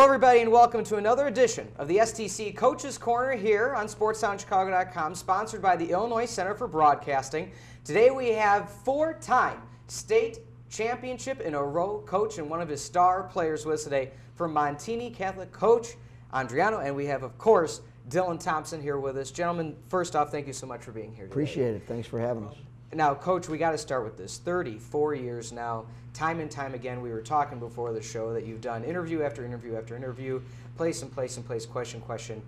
everybody, and welcome to another edition of the STC Coach's Corner here on SportsSoundChicago.com, sponsored by the Illinois Center for Broadcasting. Today we have four-time state championship in a row coach and one of his star players with us today from Montini Catholic, Coach Andriano, and we have, of course, Dylan Thompson here with us. Gentlemen, first off, thank you so much for being here today. Appreciate it. Thanks for having us. Now, Coach, we got to start with this. 34 years now, time and time again, we were talking before the show that you've done interview after interview after interview, place and place and place, question.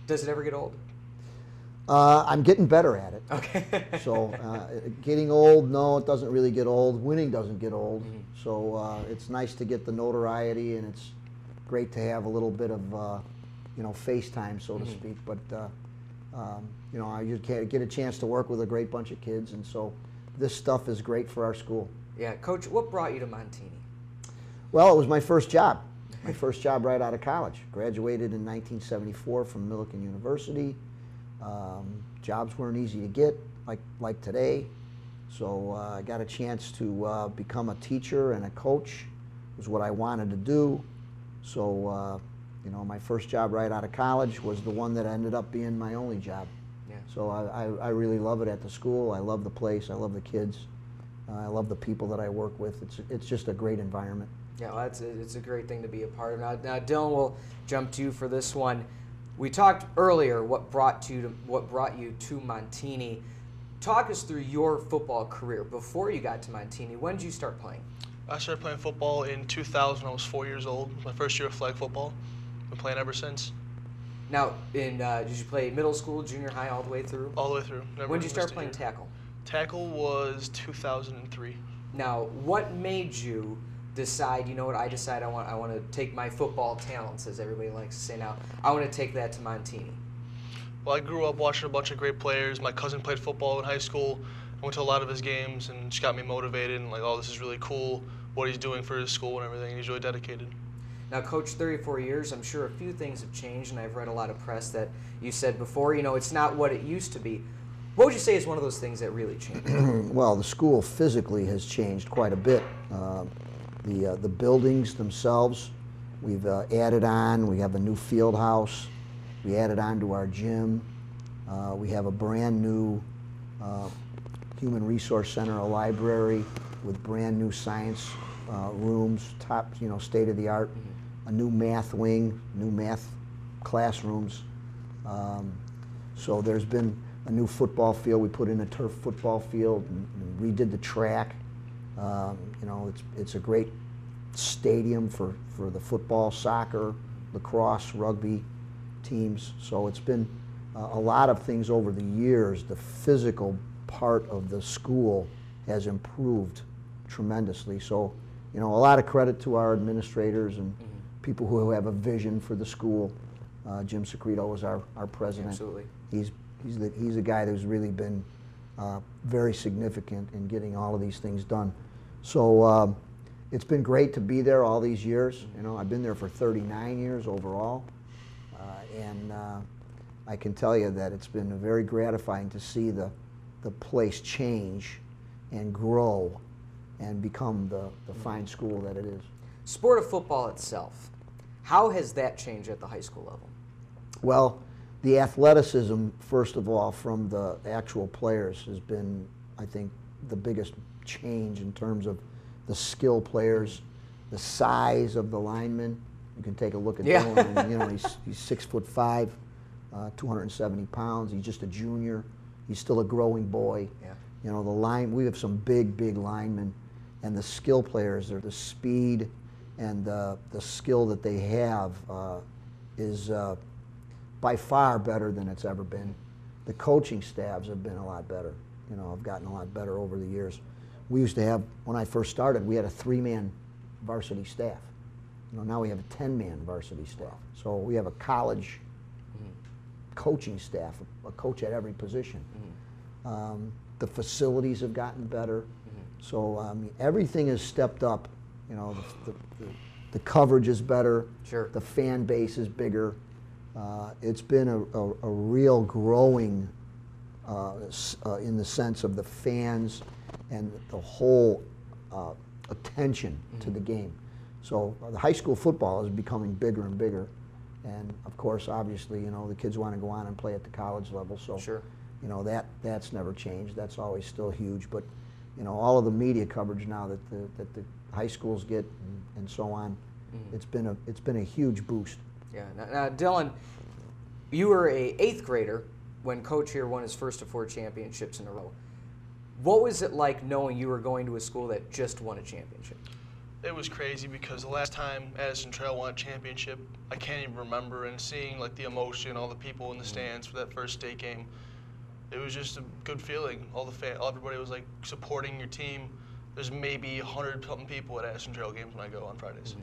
Does it ever get old? I'm getting better at it. Okay. So getting old, no, it doesn't really get old. Winning doesn't get old. Mm-hmm. So it's nice to get the notoriety, and it's great to have a little bit of, FaceTime, so to speak. But I just get a chance to work with a great bunch of kids, and so this stuff is great for our school. Yeah, Coach, what brought you to Montini? Well, it was my first job. My first job right out of college. Graduated in 1974 from Millikan University. Jobs weren't easy to get like today, so I got a chance to become a teacher and a coach. Was what I wanted to do. So my first job right out of college was the one that ended up being my only job. Yeah. So I really love it at the school. I love the place. I love the kids. I love the people that I work with. It's just a great environment. Yeah, well, it's a great thing to be a part of. Now Dylan, will jump to you for this one. We talked earlier what brought you to Montini. Talk us through your football career before you got to Montini. When did you start playing? I started playing football in 2000. I was 4 years old. My first year of flag football. Been playing ever since. Now, did you play middle school, junior high, all the way through? All the way through. When did you start playing tackle? Tackle was 2003. Now, what made you decide, you know what, I want to take my football talents, as everybody likes to say now, I want to take that to Montini? Well, I grew up watching a bunch of great players. My cousin played football in high school. I went to a lot of his games, and it just got me motivated, and like, oh, this is really cool, what he's doing for his school and everything. He's really dedicated. Now, Coach, 34 years, I'm sure a few things have changed, and I've read a lot of press that you said before, it's not what it used to be. What would you say is one of those things that really changed? Well, the school physically has changed quite a bit. The buildings themselves, we've added on. We have a new field house. We added on to our gym. We have a brand new human resource center, a library with brand new science rooms, top, state of the art. A new math wing, new math classrooms. So there's been a new football field. We put in a turf football field and redid the track. It's a great stadium for the football, soccer, lacrosse, rugby teams. So it's been a lot of things over the years. The physical part of the school has improved tremendously. So, a lot of credit to our administrators and people who have a vision for the school. Jim Secreto is our president. Absolutely. He's a guy who's really been very significant in getting all of these things done. So it's been great to be there all these years. I've been there for 39 years overall, and I can tell you that it's been very gratifying to see the place change and grow and become the fine school that it is. Sport of football itself, how has that changed at the high school level? Well, the athleticism, first of all, from the actual players has been, I think, the biggest change in terms of the skill players, the size of the linemen. You can take a look at Dylan. He's 6'5", 270 pounds. He's just a junior. He's still a growing boy. Yeah. We have some big linemen, and the skill players, the speed and the skill that they have is by far better than it's ever been. The coaching staffs have been a lot better. Have gotten a lot better over the years. We used to have, when I first started, we had a 3-man varsity staff. Now we have a 10-man varsity staff. So we have a college coaching staff, a coach at every position. The facilities have gotten better. So everything has stepped up. The coverage is better. Sure. The fan base is bigger. It's been a real growing in the sense of the fans and the whole attention to the game. So the high school football is becoming bigger and bigger. And of course, obviously, you know, the kids want to go on and play at the college level. So, Sure. you know, that's never changed. That's always still huge. But, you know, all of the media coverage now that the high schools get and so on, it's been a huge boost. Yeah. Now, Dylan, you were a 8th grader when Coach here won his first of 4 championships in a row. What was it like knowing you were going to a school that just won a championship? It was crazy because the last time Addison Trail won a championship, I can't even remember, and seeing like the emotion, all the people in the stands for that first state game, it was just a good feeling. Everybody was like supporting your team. There's maybe 100-something people at Addison Trail games when I go on Fridays.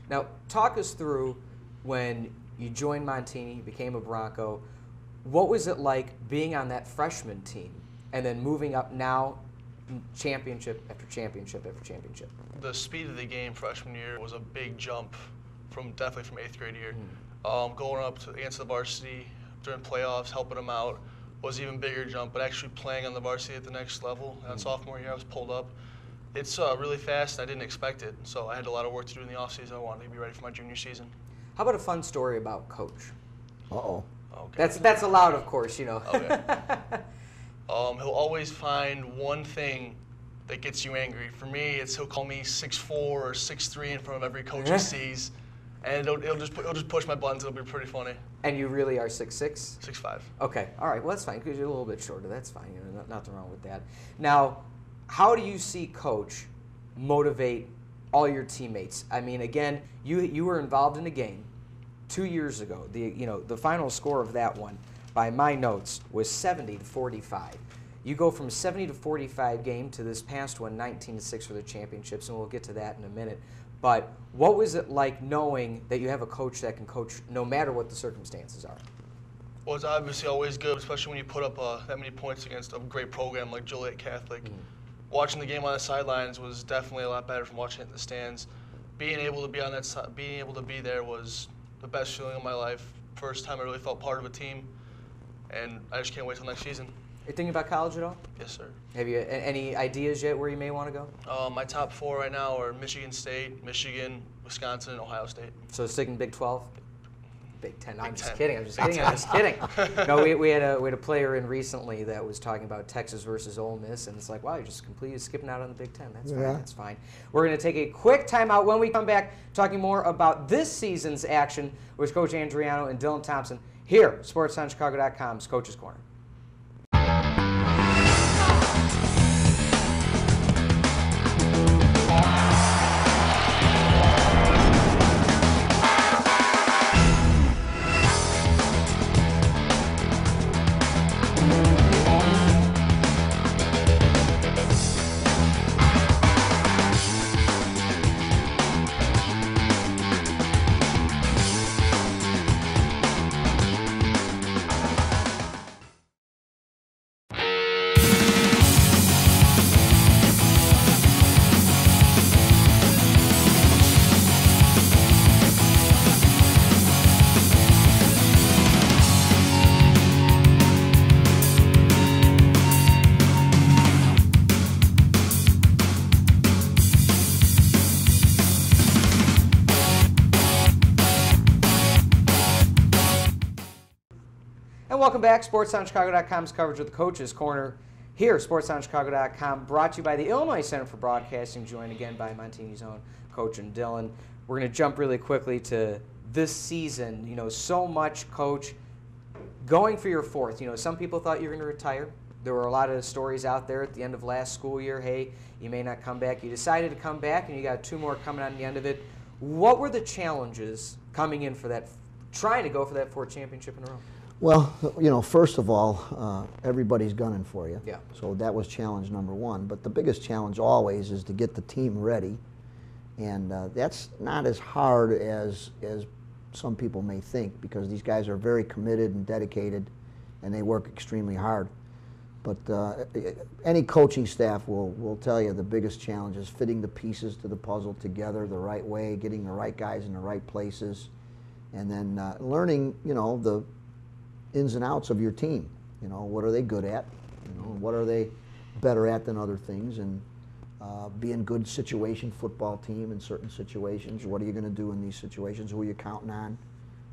Now, talk us through when you joined Montini, you became a Bronco. What was it like being on that freshman team and then moving up now, championship after championship after championship? The speed of the game freshman year was a big jump definitely from 8th grade year. Going up against the varsity during playoffs, helping them out, was an even bigger jump, but actually playing on the varsity at the next level. And sophomore year, I was pulled up. It's really fast. I didn't expect it, so I had a lot of work to do in the offseason. I wanted to be ready for my junior season. How about a fun story about Coach? Uh-oh. Okay. That's allowed, of course, you know. Okay. He'll always find one thing that gets you angry. For me, it's he'll call me 6'4" or 6'3" in front of every coach he sees, and he'll just push my buttons. It'll be pretty funny. And you really are 6'6"? 6'5". Okay, all right, well that's fine because you're a little bit shorter. That's fine. You know, nothing wrong with that. Now, how do you see Coach motivate all your teammates? I mean, again, you were involved in a game 2 years ago. The final score of that one, by my notes, was 70-45. You go from 70-45 game to this past one, 19-6 for the championships, and we'll get to that in a minute. But what was it like knowing that you have a coach that can coach no matter what the circumstances are? Well, it's obviously always good, especially when you put up that many points against a great program like Joliet Catholic. Watching the game on the sidelines was definitely a lot better from watching it in the stands. Being able to be on that side, being able to be there was the best feeling of my life. First time I really felt part of a team, and I just can't wait till next season. Are you thinking about college at all? Yes, sir. Have you any ideas yet where you may want to go? My top 4 right now are Michigan State, Michigan, Wisconsin, and Ohio State. So sticking Big 12? Big 10. Big I'm just 10. kidding. I'm just kidding. I'm just kidding. No, we had a player in recently that was talking about Texas versus Ole Miss, and it's like, wow, you're just completely skipping out on the Big 10. That's fine. That's fine. We're going to take a quick timeout. When we come back, talking more about this season's action with Coach Andriano and Dylan Thompson here, SportsOnChicago.com's Coach's Corner. Welcome back. SportsOnChicago.com's coverage of the Coach's Corner here. SportsOnChicago.com brought to you by the Illinois Center for Broadcasting, joined again by Montini's own Coach and Dylan. We're going to jump really quickly to this season. You know, so much, Coach, going for your 4th. You know, some people thought you were going to retire. There were a lot of stories out there at the end of last school year. Hey, you may not come back. You decided to come back, and you got 2 more coming on the end of it. What were the challenges coming in for that, trying to go for that 4th championship in a row? Well, you know, first of all, everybody's gunning for you. Yeah. So that was challenge number 1. But the biggest challenge always is to get the team ready. And that's not as hard as some people may think, because these guys are very committed and dedicated, and they work extremely hard. But any coaching staff will tell you the biggest challenge is fitting the pieces to the puzzle together the right way, getting the right guys in the right places, and then learning, you know, the ins and outs of your team. You know, what are they good at? You know, what are they better at than other things? And being good situation football team in certain situations. What are you going to do in these situations? Who are you counting on?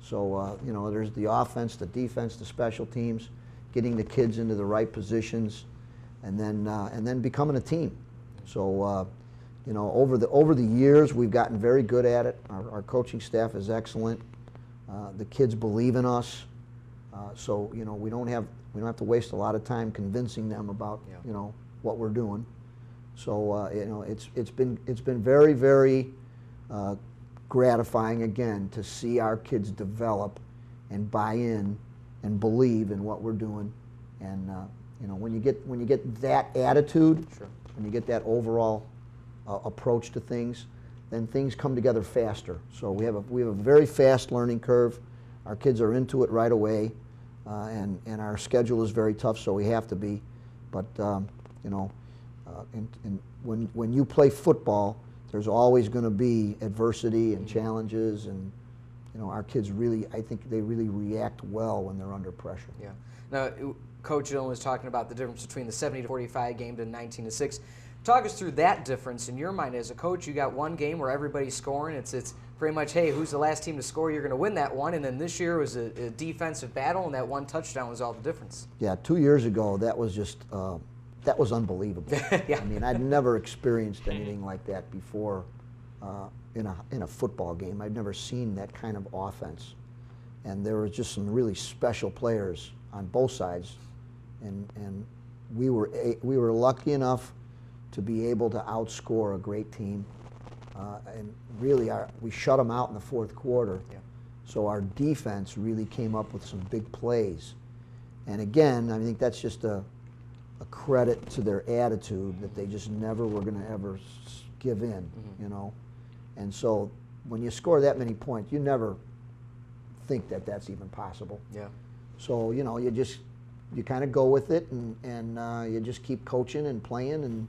So, you know, there's the offense, the defense, the special teams, getting the kids into the right positions, and then becoming a team. So, you know, over the years, we've gotten very good at it. Our coaching staff is excellent. The kids believe in us. So, you know, we don't have to waste a lot of time convincing them about, you know, what we're doing. So, you know, it's been very, very gratifying again to see our kids develop and buy in and believe in what we're doing. And you know, when you get that attitude, sure, when you get that overall approach to things, then things come together faster. So we have a very fast learning curve. Our kids are into it right away, and our schedule is very tough, so we have to be. But you know, and when you play football, there's always going to be adversity and challenges, and you know, our kids really, I think they really react well when they're under pressure. Yeah. Now, Coach Dillon was talking about the difference between the 70-45 game to 19-6. Talk us through that difference in your mind as a coach. You got one game where everybody's scoring. It's pretty much, hey, who's the last team to score? You're going to win that one. And then this year was a defensive battle, and that one touchdown was all the difference. Yeah, 2 years ago, that was just that was unbelievable. Yeah. I mean, I'd never experienced anything like that before in a football game. I'd never seen that kind of offense, and there were just some really special players on both sides, and we were lucky enough to be able to outscore a great team, and really we shut them out in the fourth quarter. Yeah. So our defense really came up with some big plays, and again, I think that's just a credit to their attitude that they just never were going to ever give in, you know. And so when you score that many points, you never think that that's even possible. Yeah. So, you know, you kind of go with it, and you just keep coaching and playing, and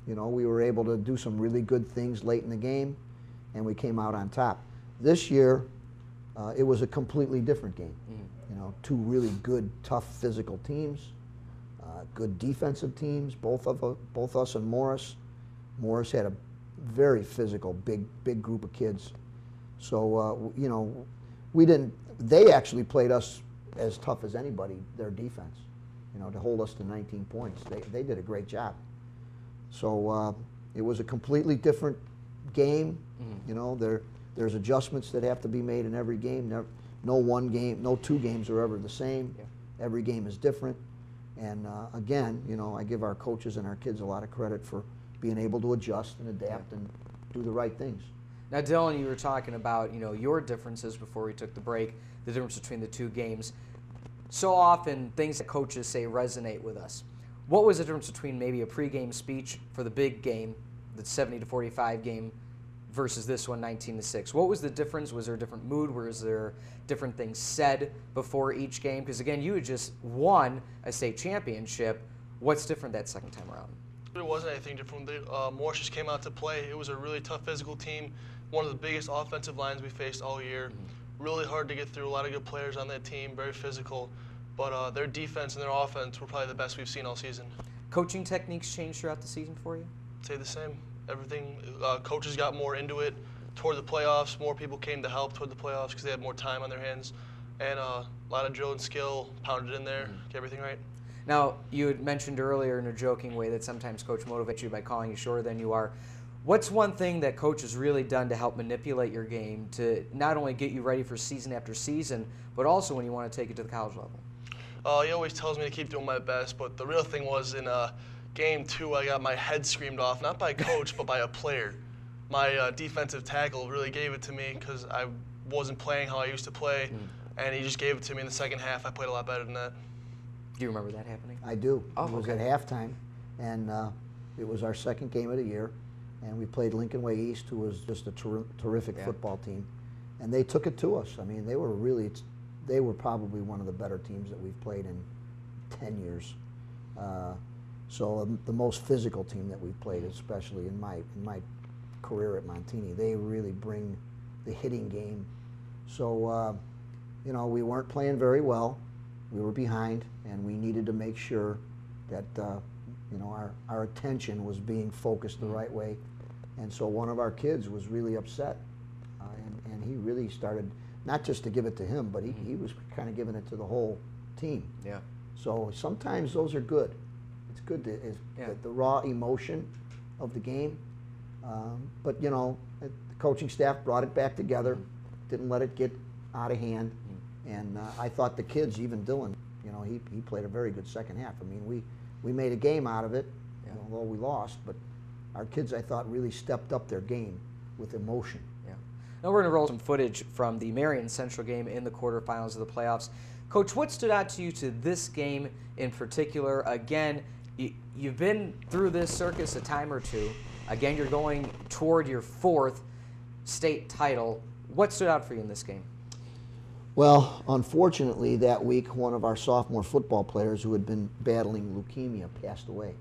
you know, we were able to do some really good things late in the game, and we came out on top. This year, it was a completely different game. You know, two really good, tough physical teams. Good defensive teams, both us and Morris. Morris had a very physical, big group of kids. So you know, they actually played us as tough as anybody. Their defense, you know, to hold us to 19 points. They did a great job. So it was a completely different game. You know, there's adjustments that have to be made in every game. No two games are ever the same. Yeah. Every game is different. And again, you know, I give our coaches and our kids a lot of credit for being able to adjust and adapt and do the right things. Now, Dylan, you were talking about, you know, your differences before we took the break, the difference between the two games. So often, things that coaches say resonate with us. What was the difference between maybe a pregame speech for the big game, the 70-45 game, versus this one, 19-6? What was the difference? Was there a different mood? Was there different things said before each game? Because again, you had just won a state championship. What's different that second time around? There wasn't anything different. Morris just came out to play. It was a really tough physical team. One of the biggest offensive lines we faced all year. Really hard to get through. A lot of good players on that team. Very physical. But their defense and their offense were probably the best we've seen all season. Coaching techniques changed throughout the season for you? I'd say the same. Everything. Coaches got more into it toward the playoffs. More people came to help toward the playoffs because they had more time on their hands. And a lot of drill and skill, pounded in there, get everything right. Now, you had mentioned earlier in a joking way that sometimes Coach motivates you by calling you shorter than you are. What's one thing that Coach has really done to help manipulate your game to not only get you ready for season after season, but also when you want to take it to the college level? He always tells me to keep doing my best, but the real thing was in Game 2, I got my head screamed off, not by Coach, but by a player. My defensive tackle really gave it to me because I wasn't playing how I used to play, and he just gave it to me in the second half. I played a lot better than that. Do you remember that happening? I do. Oh, it was okay. at halftime, and it was our second game of the year, and we played Lincoln Way East, who was just a terrific football team, and they took it to us. I mean, they were probably one of the better teams that we've played in 10 years. So the most physical team that we've played, especially in my career at Montini. They really bring the hitting game. So, you know, we weren't playing very well. We were behind, and we needed to make sure that You know, our attention was being focused the right way. And so one of our kids was really upset. And he really started, not just to give it to him, but he was kind of giving it to the whole team. Yeah. So sometimes those are good. It's good to, the raw emotion of the game. But, you know, the coaching staff brought it back together, didn't let it get out of hand. And I thought the kids, even Dylan, you know, he played a very good second half. I mean, we made a game out of it, although we lost, but our kids, I thought, really stepped up their game with emotion. Yeah. Now we're going to roll some footage from the Marion Central game in the quarterfinals of the playoffs. Coach, what stood out to you to this game in particular? Again, you've been through this circus a time or two. Again, you're going toward your 4th state title. What stood out for you in this game? Well, unfortunately, that week, one of our sophomore football players who had been battling leukemia passed away.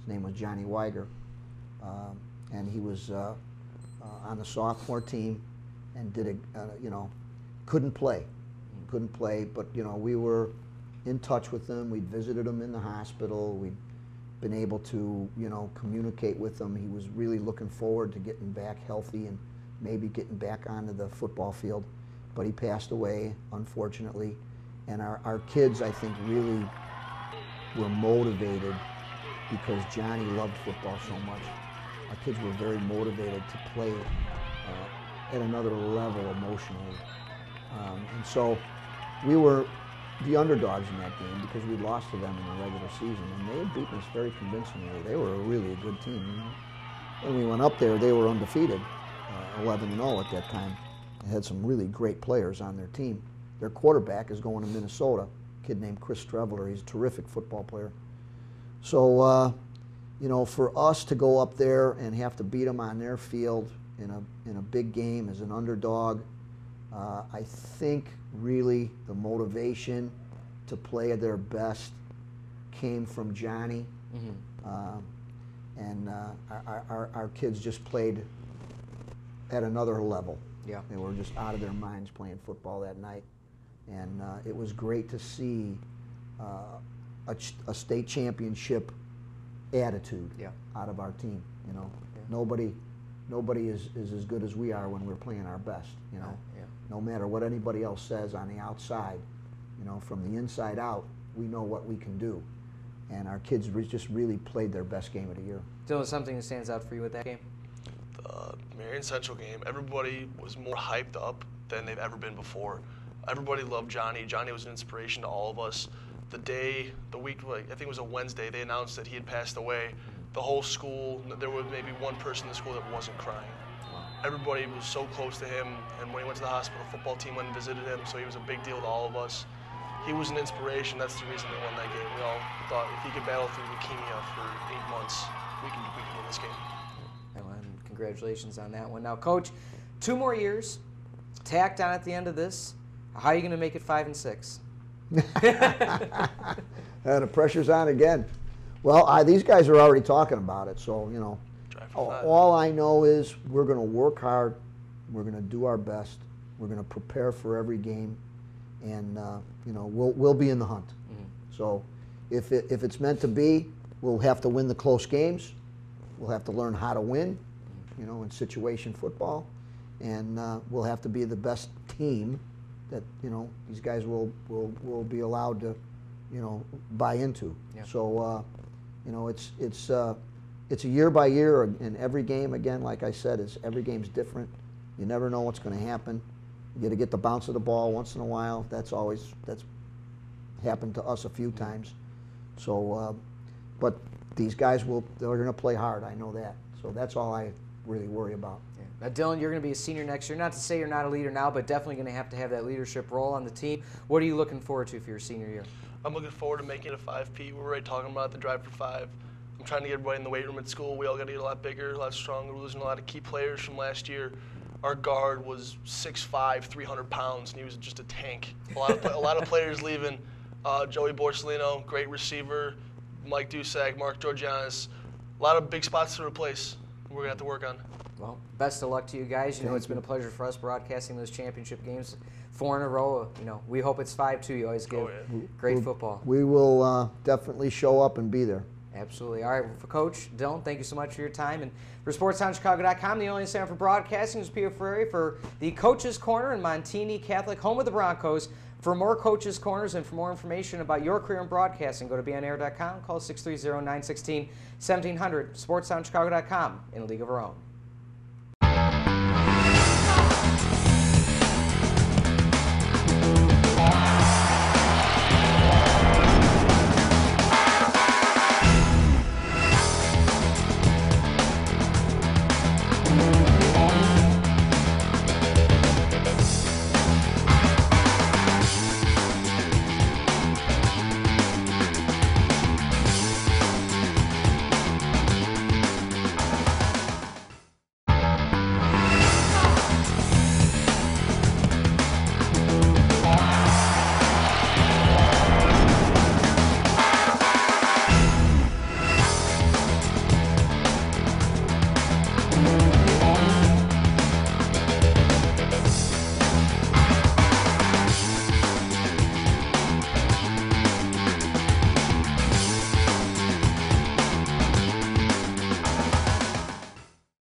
His name was Johnny Weiger, and he was on the sophomore team and did you know, couldn't play, but you know, we were in touch with him. We'd visited him in the hospital. We'd been able to, you know, communicate with him. He was really looking forward to getting back healthy and maybe getting back onto the football field. But he passed away, unfortunately. And our kids, I think, really were motivated because Johnny loved football so much. Our kids were very motivated to play at another level emotionally. And so we were the underdogs in that game because we lost to them in the regular season. And they had beaten us very convincingly. They were really a good team. When we went up there, they were undefeated, 11-0 at that time. They had some really great players on their team. Their quarterback is going to Minnesota, a kid named Chris Streveler. He's a terrific football player. So, you know, for us to go up there and have to beat them on their field in a big game as an underdog, I think really the motivation to play at their best came from Johnny. And our kids just played at another level. Yeah. They were just out of their minds playing football that night. And it was great to see a state championship attitude out of our team. You know, nobody is as good as we are when we're playing our best. You know, no matter what anybody else says on the outside, you know, from the inside out, we know what we can do. And our kids just really played their best game of the year. Dylan, something that stands out for you with that game? The Marion Central game, everybody was more hyped up than they've ever been before. Everybody loved Johnny. Johnny was an inspiration to all of us. The week, I think it was a Wednesday, they announced that he had passed away. The whole school, there was maybe one person in the school that wasn't crying. Everybody was so close to him, and when he went to the hospital, the football team went and visited him, so he was a big deal to all of us. He was an inspiration. That's the reason they won that game. We all thought if he could battle through leukemia for 8 months, we could win this game. And congratulations on that one. Now, Coach, 2 more years tacked on at the end of this. How are you going to make it 5 and 6? The pressure's on again. Well, these guys are already talking about it, so, you know, all I know is we're going to work hard, we're going to do our best, we're going to prepare for every game, and you know, we'll be in the hunt. So if it's meant to be, we'll have to win the close games, we'll have to learn how to win, you know, in situation football, and we'll have to be the best team that, you know, these guys will be allowed to, you know, buy into. So you know, it's a year by year, and every game, again, like I said, every game's different. You never know what's going to happen. You got to get the bounce of the ball once in a while. That's happened to us a few times. So, but these guys they're going to play hard. I know that. So that's all I really worry about. Now, Dylan, you're going to be a senior next year. Not to say you're not a leader now, but definitely going to have that leadership role on the team. What are you looking forward to for your senior year? I'm looking forward to making it a 5P. We're already talking about the drive for 5. I'm trying to get everybody in the weight room at school. We all got to get a lot bigger, a lot stronger. We're losing a lot of key players from last year. Our guard was 6'5", 300 pounds, and he was just a tank. A lot of players leaving. Joey Borsellino, great receiver. Mike Dusak, Mark Georgianis. A lot of big spots to replace. We're going to have to work on. Well, best of luck to you guys. You know, it's been a pleasure for us broadcasting those championship games 4 in a row. You know, we hope it's 5-2. You always give great football. We will definitely show up and be there. Absolutely. All right, for Coach Dylan, thank you so much for your time. And for SportsTownChicago.com, the only center for broadcasting is Peter Ferrari for the Coach's Corner in Montini Catholic, home of the Broncos. For more Coach's Corners and for more information about your career in broadcasting, go to beonair.com, call 630-916-1700, SportsTownChicago.com, in a league of our own.